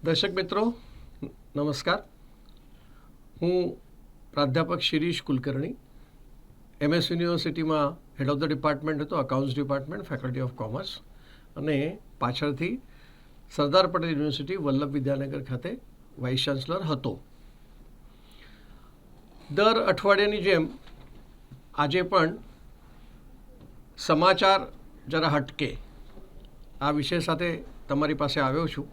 દર્શક મિત્રો નમસ્કાર. હું પ્રાધ્યાપક શિરીષ કુલકર્ણી, MS યુનિવર્સિટીમાં હેડ ઓફ ધ ડિપાર્ટમેન્ટ હતો, accounts department, faculty of commerce, અને પાછળથી સરદાર પટેલ યુનિવર્સિટી વલ્લભ વિદ્યાનગર ખાતે વાઇસ ચાન્સલર હતો. દર અઠવાડિયાની જેમ આજે પણ સમાચાર જરા હટકે આ વિષય સાથે તમારી પાસે આવ્યો છું.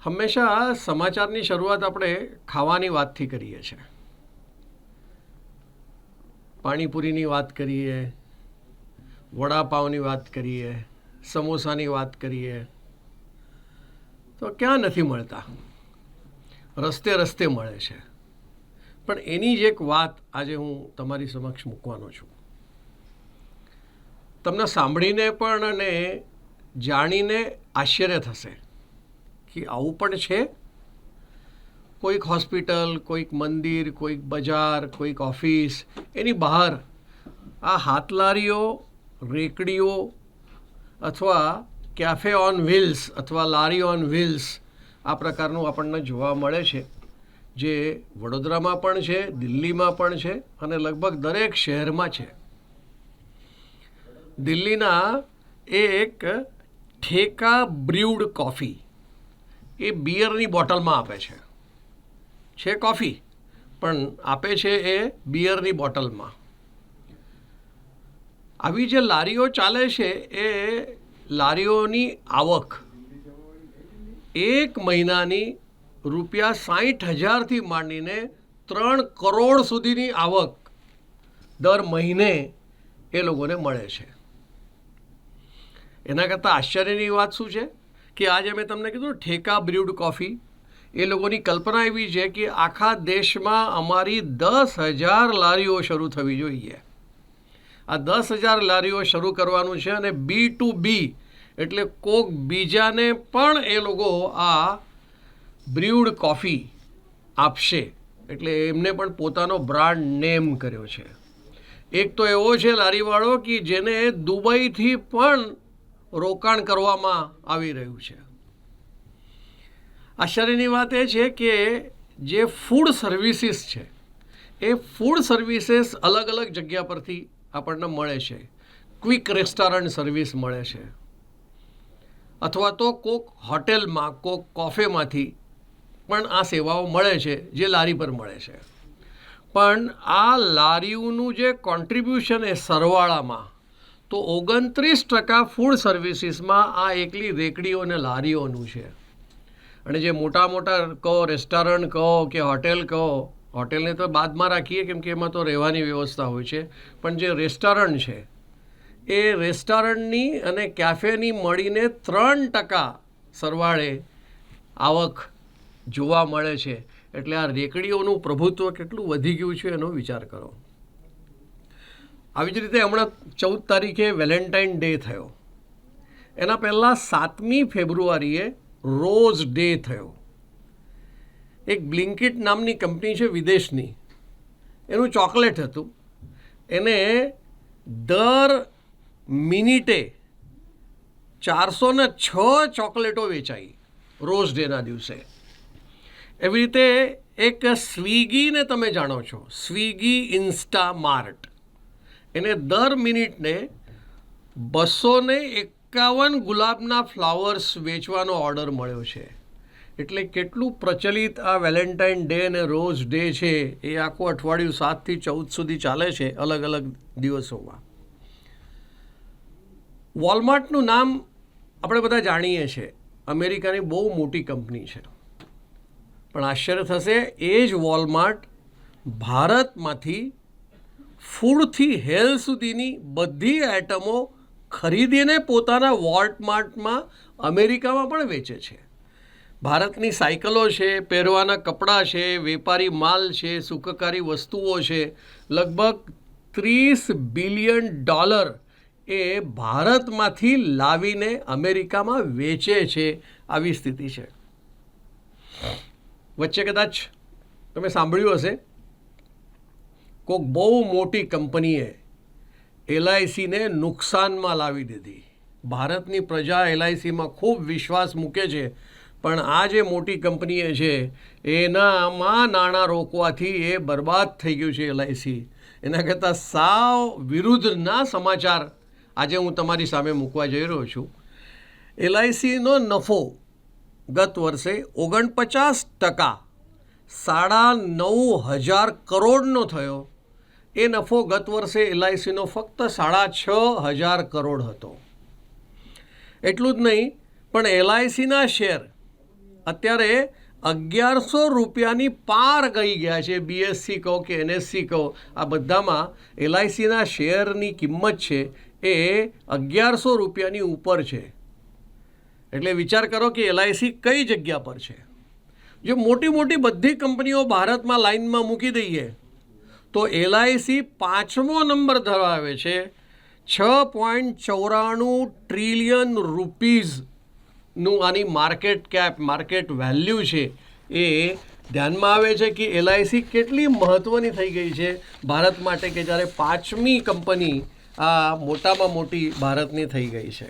હંમેશા સમાચારની શરૂઆત આપણે ખાવાની વાતથી કરીએ છીએ. પાણીપુરીની વાત કરીએ, વડાપાવની વાત કરીએ, સમોસાની વાત કરીએ, તો ક્યાં નથી મળતા, રસ્તે રસ્તે મળે છે. પણ એની જ એક વાત આજે હું તમારી સમક્ષ મૂકવાનો છું. તમને સાંભળીને પણ અને જાણીને આશ્ચર્ય થશે કે આવું પણ છે. કોઈક હોસ્પિટલ, કોઈક મંદિર, કોઈક બજાર, કોઈક ઓફિસ, એની બહાર આ હાથલારીઓ, રેકડીઓ અથવા કેફે ઓન વ્હીલ્સ અથવા લારી ઓન વ્હીલ્સ આ પ્રકારનું આપણને જોવા મળે છે, જે વડોદરામાં પણ છે, દિલ્હીમાં પણ છે અને લગભગ દરેક શહેરમાં છે. દિલ્હીના એક ઠેકા બ્ર્યુડ કોફી એ બિયરની બોટલમાં આપે છે કોફી, પણ આપે છે એ બિયરની બોટલમાં. આવી જે લારીઓ ચાલે છે એ લારીઓની આવક એક મહિનાની ₹60,000થી માંડીને 3 કરોડ સુધીની આવક દર મહિને એ લોકોને મળે છે. એના કરતાં આશ્ચર્યની વાત શું છે કે આજે મેં તમને કીધું ઠેકા બ્ર્યુડ કોફી, એ લોકોની કલ્પના એવી છે કે આખા દેશમાં અમારી 10,000 લારીઓ શરૂ થવી જોઈએ. આ 10,000 લારીઓ શરૂ કરવાનું છે અને B2B એટલે કોક બીજાને પણ એ લોકો આ બ્ર્યુડ કોફી આપશે. એટલે એમને પણ પોતાનો બ્રાન્ડ નેમ કર્યો છે. એક તો એવો છે લારીવાળો કે જેને દુબઈથી પણ રોકાણ કરવામાં આવી રહ્યું છે. આશ્ચર્યની વાત એ છે કે જે ફૂડ સર્વિસીસ છે એ ફૂડ સર્વિસીસ અલગ અલગ જગ્યા પરથી આપણને મળે છે. ક્વિક રેસ્ટોરન્ટ સર્વિસ મળે છે, અથવા તો કોક હોટેલમાં, કોક કોફેમાંથી પણ આ સેવાઓ મળે છે જે લારી પર મળે છે. પણ આ લારીઓનું જે કોન્ટ્રીબ્યુશન એ સરવાળામાં તો 29% ફૂડ સર્વિસીસમાં આ એકલી રેકડીઓ અને લારીઓનું છે. અને જે મોટા મોટા કહો, રેસ્ટોરન્ટ કહો કે હોટેલ કહો, હોટેલને તો બાદમાં રાખીએ કેમ કે એમાં તો રહેવાની વ્યવસ્થા હોય છે, પણ જે રેસ્ટોરન્ટ છે એ રેસ્ટોરન્ટની અને કેફેની મળીને 3% સરવાળે આવક જોવા મળે છે. એટલે આ રેકડીઓનું પ્રભુત્વ કેટલું વધી ગયું છે એનો વિચાર કરો. આવી જ રીતે હમણાં 14 તારીખે વેલેન્ટાઇન ડે થયો. એના પહેલાં 7મી ફેબ્રુઆરીએ રોઝ ડે થયો. એક બ્લિંકિટ નામની કંપની છે વિદેશની, એનું ચોકલેટ હતું. એને દર મિનિટે 406 ચોકલેટો વેચાઈ રોઝ ડેના દિવસે. એવી રીતે એક સ્વિગીને તમે જાણો છો, સ્વિગી ઇન્સ્ટામાર્ટ, એને દર મિનિટને 251 ગુલાબના ફ્લાવર્સ વેચવાનો ઓર્ડર મળ્યો છે. એટલે કેટલું પ્રચલિત આ વેલેન્ટાઇન ડે અને રોઝ ડે છે એ આખું અઠવાડિયું 7 થી 14 સુધી ચાલે છે અલગ અલગ દિવસોમાં. વોલમાર્ટનું નામ આપણે બધા જાણીએ છીએ, અમેરિકાની બહુ મોટી કંપની છે. પણ આશ્ચર્ય થશે, એ જ વોલમાર્ટ ભારતમાંથી ફૂડથી હેલ્થ સુધીની બધી આઇટમો ખરીદીને પોતાના વોલમાર્ટમાં અમેરિકામાં પણ વેચે છે. ભારતની સાયકલો છે, પહેરવાના કપડાં છે, વેપારી માલ છે, સુખકારી વસ્તુઓ છે, લગભગ $30 બિલિયન એ ભારતમાંથી લાવીને અમેરિકામાં વેચે છે. આવી સ્થિતિ છે. વચ્ચે કદાચ તમે સાંભળ્યું હશે, કોઈક બહુ મોટી કંપનીએ LICને નુકસાનમાં લાવી દીધી. ભારતની પ્રજા LICમાં ખૂબ વિશ્વાસ મૂકે છે, પણ આ જે મોટી કંપનીએ છે એનામાં નાણાં રોકવાથી એ બરબાદ થઈ ગયું છે LIC. એના કરતાં સાવ વિરુદ્ધના સમાચાર આજે હું તમારી સામે મૂકવા જઈ રહ્યો છું. LICનો નફો ગત વર્ષે 49%, 9,500 કરોડનો થયો. એ નફો ગત વર્ષે LICનો ફક્ત 6,500 કરોડ હતો. એટલું જ નહીં, પણ LICના શેર અત્યારે 1,100 રૂપિયાની પાર ગઈ ગયા છે. BSE કહો કે NSE કહો, આ બધામાં LICના શેરની કિંમત છે એ 1,100 રૂપિયાની ઉપર છે. એટલે વિચાર કરો કે LIC કઈ જગ્યા પર છે. જો મોટી મોટી બધી કંપનીઓ ભારતમાં લાઇનમાં મૂકી દઈએ તો LIC 5મો નંબર ધરાવે છે. 6.94 ટ્રિલિયન રૂપીઝનું આની માર્કેટ કેપ, માર્કેટ વેલ્યુ છે. એ ધ્યાનમાં આવે છે કે LIC કેટલી મહત્ત્વની થઈ ગઈ છે ભારત માટે, કે જ્યારે 5મી કંપની આ મોટામાં મોટી ભારતની થઈ ગઈ છે.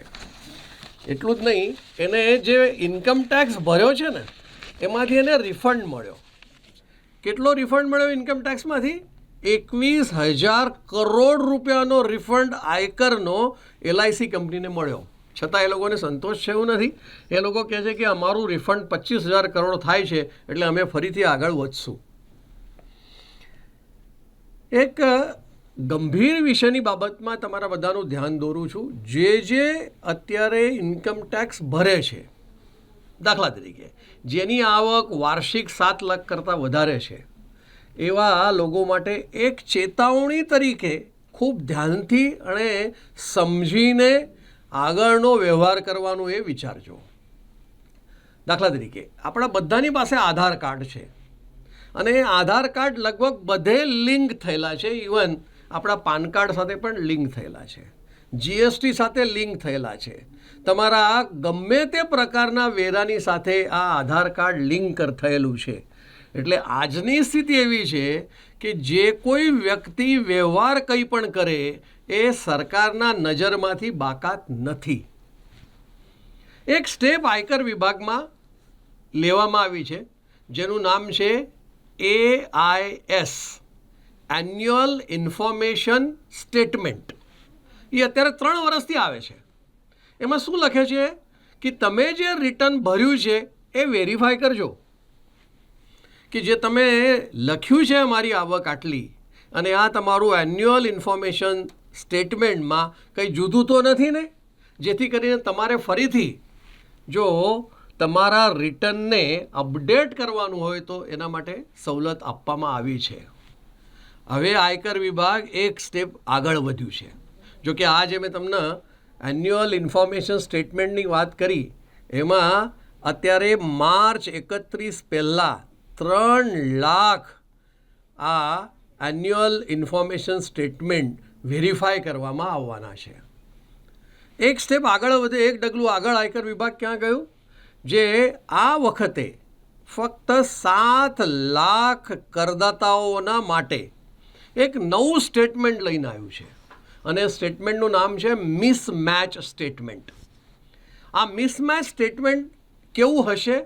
એટલું જ નહીં, એને જે ઇન્કમ ટેક્સ ભર્યો છે ને એમાંથી એને રિફંડ મળ્યો. કેટલો રિફંડ મળ્યો ઇન્કમ ટેક્સમાંથી? 21,000 કરોડ રૂપિયાનો રિફંડ આયકરનો LIC કંપનીને મળ્યો. છતાં એ લોકોને સંતોષ છે એવું નથી. એ લોકો કહે છે કે અમારું રિફંડ 25,000 કરોડ થાય છે એટલે અમે ફરીથી આગળ વધશું. એક ગંભીર વિષયની બાબતમાં તમારા બધાનું ધ્યાન દોરું છું. જે અત્યારે ઇન્કમ ટેક્સ ભરે છે, દાખલા તરીકે જેની આવક વાર્ષિક 7 લાખ કરતાં વધારે છે, એવા લોકો માટે એક ચેતવણી તરીકે ખૂબ ધ્યાનથી અને સમજીને આગળનો વ્યવહાર કરવાનો એ વિચારજો. દાખલા તરીકે આપણા બધાની પાસે આધાર કાર્ડ છે અને એ આધાર કાર્ડ લગભગ બધે લિંક થયેલા છે. ઇવન આપણા પાન કાર્ડ સાથે પણ લિંક થયેલા છે, GST સાથે લિંક થયેલા છે. તમારા ગમે તે પ્રકારના વેરાની સાથે આ આધાર કાર્ડ લિંક થયેલું છે. એટલે આજની સ્થિતિ એવી છે કે જે કોઈ વ્યક્તિ વ્યવહાર કંઈ પણ કરે એ સરકારના નજરમાંથી બાકાત નથી. એક સ્ટેપ આયકર વિભાગમાં લેવામાં આવી છે જેનું નામ છે AIS, એન્યુઅલ ઇન્ફોર્મેશન સ્ટેટમેન્ટ. એ અત્યારે 3 વર્ષથી આવે છે. એમાં શું લખે છે કે તમે જે રિટર્ન ભર્યું છે એ વેરીફાઈ કરજો કે જે તમે લખ્યું છે અમારી આવક આટલી અને આ તમારું એન્યુઅલ ઇન્ફોર્મેશન સ્ટેટમેન્ટમાં કંઈ જુદું તો નથી ને, જેથી કરીને તમારે ફરીથી જો તમારા રિટર્નને અપડેટ કરવાનું હોય તો એના માટે સવલત આપવામાં આવી છે. હવે આયકર વિભાગ એક સ્ટેપ આગળ વધ્યું છે. જો કે આ જે મેં તમને એન્યુઅલ ઇન્ફોર્મેશન સ્ટેટમેન્ટની વાત કરી એમાં અત્યારે માર્ચ 31 પહેલાં 3 લાખ આ એન્યુઅલ ઇન્ફોર્મેશન સ્ટેટમેન્ટ વેરીફાઈ કરવામાં આવવાના છે. એક સ્ટેપ આગળ વધે, એક ડગલું આગળ આયકર વિભાગ ક્યાં ગયું? જે આ વખતે ફક્ત 7 લાખ કરદાતાઓના માટે એક નવું સ્ટેટમેન્ટ લઈને આવ્યું છે અને સ્ટેટમેન્ટનું નામ છે મિસમેચ સ્ટેટમેન્ટ. આ મિસમેચ સ્ટેટમેન્ટ કેવું હશે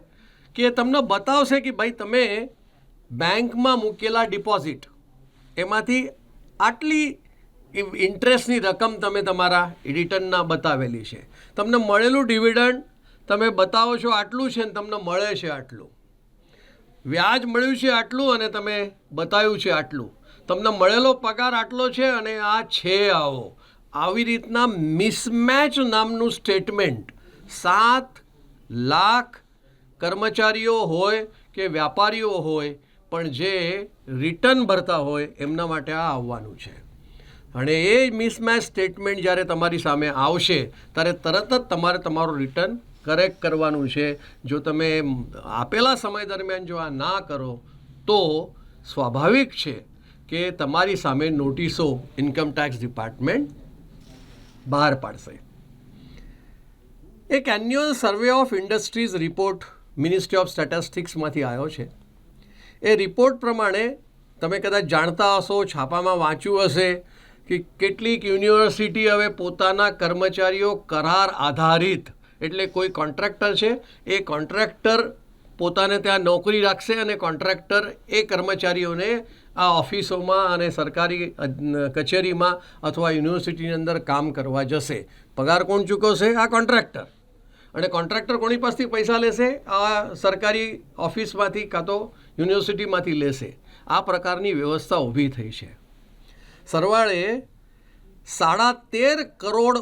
કે તમને બતાવશે કે ભાઈ તમે બેંકમાં મૂકેલા ડિપોઝિટ એમાંથી આટલી ઇન્ટરેસ્ટની રકમ તમે તમારા રિટર્નના બતાવેલી છે, તમને મળેલું ડિવિડન્ડ તમે બતાવો છો આટલું છે ને તમને મળે છે આટલું, વ્યાજ મળ્યું છે આટલું અને તમે બતાવ્યું છે આટલું, તમને મળેલો પગાર આટલો છે અને આ છે આવો. આવી રીતના મિસમેચ નામનું સ્ટેટમેન્ટ 7 લાખ કર્મચારીઓ હોય કે વ્યાપારીઓ હોય પણ જે રિટર્ન ભરતા હોય એમના માટે આ આવવાનું છે. અને એ મિસમેચ સ્ટેટમેન્ટ જ્યારે તમારી સામે આવશે ત્યારે તરત જ તમારે તમારું રિટર્ન કરેક્ટ કરવાનું છે. જો તમે આપેલા સમય દરમિયાન જો આ ના કરો તો સ્વાભાવિક છે કે તમારી સામે નોટિસો ઇન્કમ ટેક્સ ડિપાર્ટમેન્ટ બહાર પાડશે. એક annual survey of industries report ministry of સ્ટેટિસ્ટિક્સમાંથી આવ્યો છે. એ રિપોર્ટ પ્રમાણે તમે કદાચ જાણતા હશો, છાપામાં વાંચ્યું હશે કે કેટલીક યુનિવર્સિટી હવે પોતાના કર્મચારીઓ કરાર આધારિત, એટલે કોઈ કોન્ટ્રાક્ટર છે એ કોન્ટ્રાક્ટર પોતાને ત્યાં નોકરી રાખશે અને કોન્ટ્રાક્ટર એ કર્મચારીઓને આ ઓફિસોમાં અને સરકારી કચેરીમાં અથવા યુનિવર્સિટીની અંદર કામ કરવા જશે. પગાર કોણ ચૂકવશે? આ કોન્ટ્રાક્ટર. અને કોન્ટ્રાક્ટર કોની પાસેથી પૈસા લેશે? આ સરકારી ઓફિસમાંથી કાં તો યુનિવર્સિટીમાંથી લેશે. આ પ્રકારની વ્યવસ્થા ઊભી થઈ છે. સરવાળે 13.5 કરોડ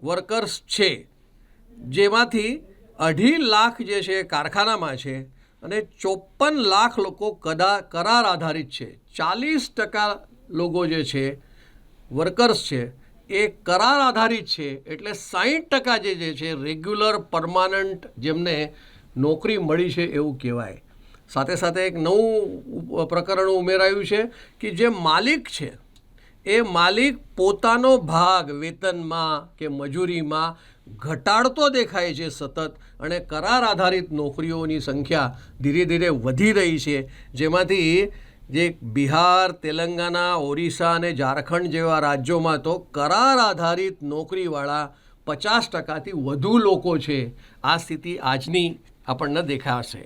વર્કર્સ છે, જેમાંથી 2.5 લાખ જે છે કારખાનામાં છે અને 54 લાખ લોકો કરાર આધારિત છે. 40% લોકો જે છે વર્કર્સ છે એ કરાર આધારિત છે, એટલે 60% જે છે રેગ્યુલર પરમાનન્ટ જેમને નોકરી મળી છે એવું કહેવાય. સાથે સાથે એક નવું પ્રકરણ ઉમેરાયું છે કે જે માલિક છે એ માલિક પોતાનો ભાગ વેતનમાં કે મજૂરીમાં ઘટાડતો દેખાય છે સતત, અને કરાર આધારિત નોકરીઓની સંખ્યા ધીરે ધીરે વધી રહી છે, જેમાંથી જે બિહાર, તેલંગાના, ઓરિસ્સા અને ઝારખંડ જેવા રાજ્યોમાં તો કરાર આધારિત નોકરીવાળા 50%થી વધુ લોકો છે. આ સ્થિતિ આજની આપણને દેખાશે.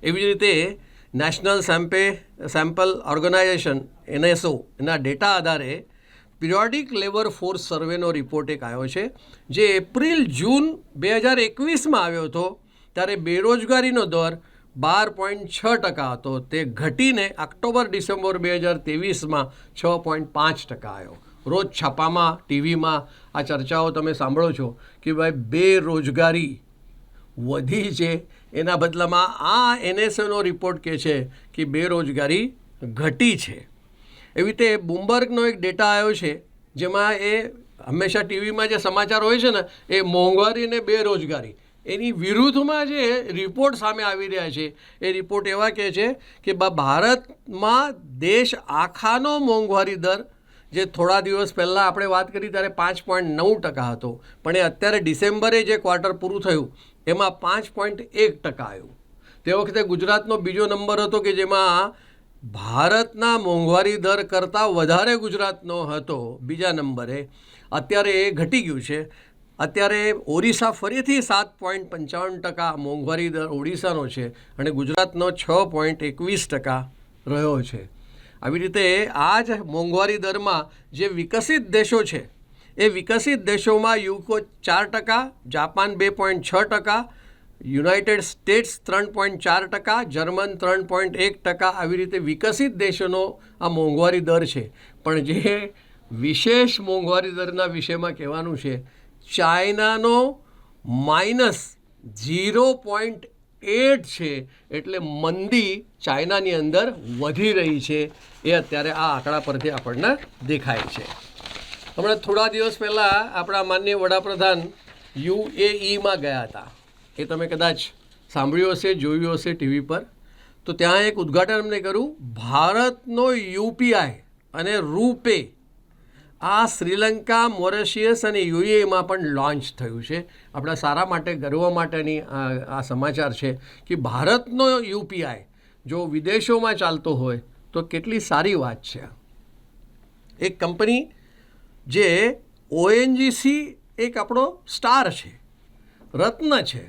એવી જ રીતે નેશનલ સેમ્પલ ઓર્ગેનાઇઝેશન NSO એના ડેટા આધારે પિરિયોડિક લેબર ફોર્સ સર્વેનો રિપોર્ટ એક આવ્યો છે, જે એપ્રિલ-જૂન 2021માં આવ્યો હતો. ત્યારે બેરોજગારીનો દર 12.6% હતો. તે ઘટીને ઓક્ટોબર-ડિસેમ્બર 2023માં 6.5% આવ્યો. રોજ છાપામાં, ટીવીમાં આ ચર્ચાઓ તમે સાંભળો છો કે ભાઈ બેરોજગારી વધી છે, એના બદલામાં આ NSOનો રિપોર્ટ કહે છે કે બેરોજગારી ઘટી છે. એવી રીતે બ્લૂમબર્ગનો એક ડેટા આવ્યો છે, જેમાં એ હંમેશા ટીવીમાં જે સમાચાર હોય છે ને એ મોંઘવારી અને બેરોજગારી એની વિરુદ્ધમાં જે રિપોર્ટ સામે આવી રહ્યા છે એ રિપોર્ટ એવા કહે છે કે ભારતમાં દેશ આખાનો મોંઘવારી દર, જે થોડા દિવસ પહેલાં આપણે વાત કરી ત્યારે 5.9% હતો, પણ એ અત્યારે ડિસેમ્બરે જે ક્વાર્ટર પૂરું થયું એમાં 5.1% આવ્યું. તે વખતે ગુજરાતનો બીજો નંબર હતો કે જેમાં ભારતના મોંઘવારી દર કરતાં વધારે ગુજરાતનો હતો બીજા નંબરે. અત્યારે એ ઘટી ગયું છે. અત્યારે ઓરિસ્સા ફરીથી 7.55% મોંઘવારી દર ઓડિશાનો છે અને ગુજરાતનો 6.21% રહ્યો છે. આવી રીતે આ જ મોંઘવારી દરમાં જે વિકસિત દેશો છે એ વિકસિત દેશોમાં UK 4%, Japan 2.6%, United states 3.4%, German 3.1%, આવી રીતે વિકસિત દેશોનો આ મોંઘવારી દર છે. પણ જે વિશેષ મોંઘવારી દરના વિષયમાં કહેવાનું છે, ચાઇનાનો -0.8 છે, એટલે મંદી ચાઇનાની અંદર વધી રહી છે. એ અત્યારે આ આંકડા પરથી આપણને દેખાય છે. હમણાં થોડા દિવસ પહેલાં આપણા માનનીય વડાપ્રધાન UAEમાં ગયા હતા. એ તમે કદાચ સાંભળ્યું હશે, જોયું હશે ટીવી પર. તો ત્યાં એક ઉદ્ઘાટન અમને કર્યું. ભારતનો UPI અને રૂપે આ શ્રીલંકા, મોરેશિયસ અને UAEમાં પણ લોન્ચ થયું છે. આપણા સારા માટે, ગર્વ માટેની આ સમાચાર છે કે ભારતનો UPI જો વિદેશોમાં ચાલતો હોય તો કેટલી સારી વાત છે. એક કંપની જે ONGC એક આપણો સ્ટાર છે, રત્ન છે,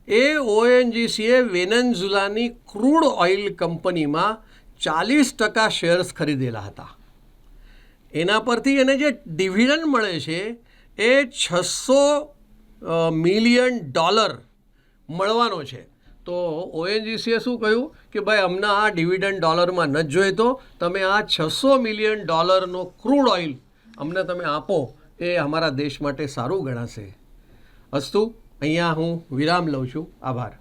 એ ONGCએ વેનેઝુલાની ક્રૂડ ઓઇલ કંપનીમાં 40% શેર્સ ખરીદેલા હતા. એના પરથી એને જે ડિવિડન્ડ મળે છે એ $600 મિલિયન મળવાનો છે. તો ONGCએ શું કહ્યું કે ભાઈ અમને આ ડિવિડન્ડ ડોલરમાં નથી જોઈતો, તમે આ $600 મિલિયન ક્રૂડ ઓઇલ અમને તમે આપો, એ અમારા દેશ માટે સારું ગણાશે. અસ્તુ, અહીંયા હું વિરામ લઉં છું. આભાર.